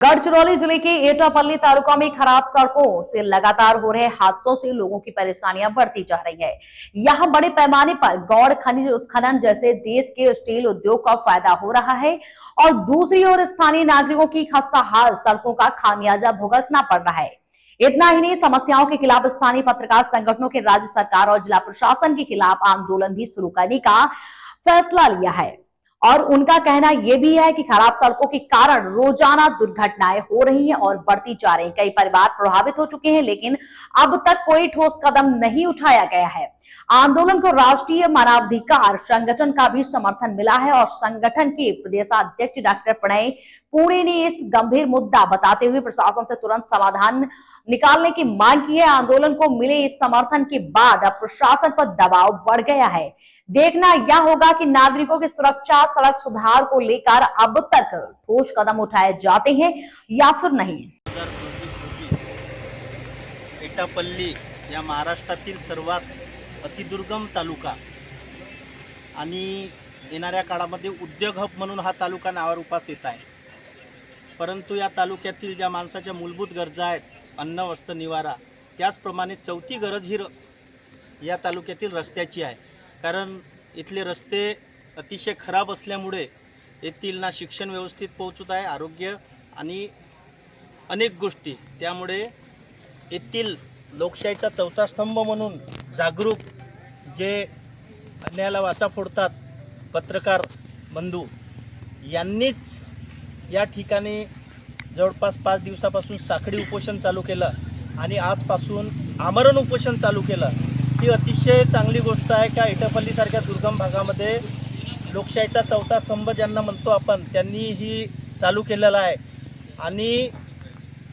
गढ़चिरौली जिले के एटापल्ली तालुका में खराब सड़कों से लगातार हो रहे हादसों से लोगों की परेशानियां बढ़ती जा रही है। यहां बड़े पैमाने पर गौड़ खनिज उत्खनन जैसे देश के स्टील उद्योग का फायदा हो रहा है और दूसरी ओर स्थानीय नागरिकों की खस्ताहाल सड़कों का खामियाजा भुगतना पड़ रहा है। इतना ही नहीं, समस्याओं के खिलाफ स्थानीय पत्रकार संगठनों के राज्य सरकार और जिला प्रशासन के खिलाफ आंदोलन भी शुरू करने का फैसला लिया है। और उनका कहना यह भी है कि खराब सड़कों के कारण रोजाना दुर्घटनाएं हो रही हैं और बढ़ती जा रही हैं। कई परिवार प्रभावित हो चुके हैं, लेकिन अब तक कोई ठोस कदम नहीं उठाया गया है। आंदोलन को राष्ट्रीय मानवाधिकार संगठन का भी समर्थन मिला है और संगठन के प्रदेशाध्यक्ष डॉक्टर प्रणय पुणे ने इस गंभीर मुद्दा बताते हुए प्रशासन से तुरंत समाधान निकालने की मांग की है। आंदोलन को मिले इस समर्थन के बाद अब प्रशासन पर दबाव बढ़ गया है। देखना यह होगा कि नागरिकों की सुरक्षा, सड़क सुधार को लेकर अब तक ठोस कदम उठाए जाते हैं या फिर नहीं। एटापल्ली या महाराष्ट्रातील सर्वात अतिदुर्गम तालुका आणि येणाऱ्या काळामध्ये उद्योग हब म्हणून हा तालुका नावावर उपास येत आहे। परंतु या तालुक्यातील ज्या माणसाच्या मूलभूत गरजा आहेत, अन्न, वस्त्र, निवारा, त्याचप्रमाणे चौथी गरज ही या तालुक्यातील रस्त्याची आहे। कारण इथले रस्ते अतिशय खराब असल्यामुळे येथील ना शिक्षण व्यवस्थित पोहोचत आहे, आरोग्य आणि अनेक गोष्टी, त्यामुळे येथील लोकशाहीचा चौथा स्तंभ म्हणून जागरूक जे अन्यायाला वाचा फोडतात पत्रकार बंधू यांनीच या ठिकाणी जवळपास 5 दिवसापासून साखळी उपोषण चालू केलं आणि आजपासून आमरण उपोषण चालू केलं। ही अतिशय चांगली गोष्ट आहे की एटापल्ली सारख्या दुर्गम भागामध्ये लोकशाहीचा चौथा स्तंभ ज्यांना म्हणतो आपण, त्यांनी ही चालू केलेला आहे। आणि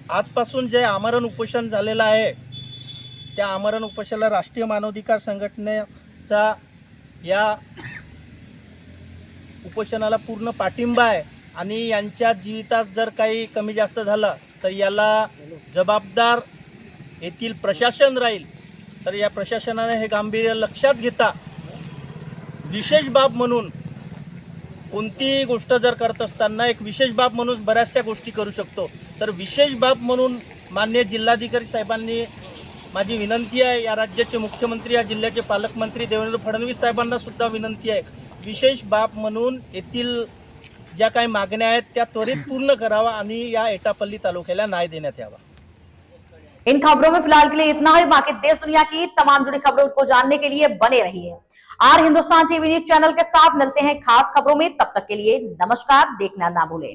आजपासून जे आमरण उपोषण झालेलं आहे त्या आमरण उपोषणाला राष्ट्रीय मानवाधिकार संघटनेचा या उपोषणाला पूर्ण पाठिंबा आहे आणि यांच्या जीवितात जर काही कमी जास्त झालं तर याला जबाबदार येथील प्रशासन राहील। तर या प्रशासनाने हे गांभीर्य लक्षात घेता विशेष बाब म्हणून कोणतीही गोष्ट जर करत असताना एक विशेष बाब म्हणून बऱ्याचशा गोष्टी करू शकतो, तर विशेष बाब म्हणून माननीय जिल्हाधिकारी साहेबांनी माझी विनंती आहे, या राज्याचे मुख्यमंत्री, या जिल्ह्याचे पालकमंत्री देवेंद्र फडणवीस साहेबांना सुद्धा विनंती आहे, विशेष बाब म्हणून येथील ज्या काही मागण्या आहेत त्या त्वरित पूर्ण करावा आणि या एटापल्ली तालुक्याला न्याय देण्यात यावा। इन खबरों में फिलहाल के लिए इतना ही। बाकी देश दुनिया की तमाम जुड़ी खबरों को जानने के लिए बने रहिए आर हिंदुस्तान टीवी न्यूज चैनल के साथ। मिलते हैं खास खबरों में, तब तक के लिए नमस्कार। देखना ना भूलें।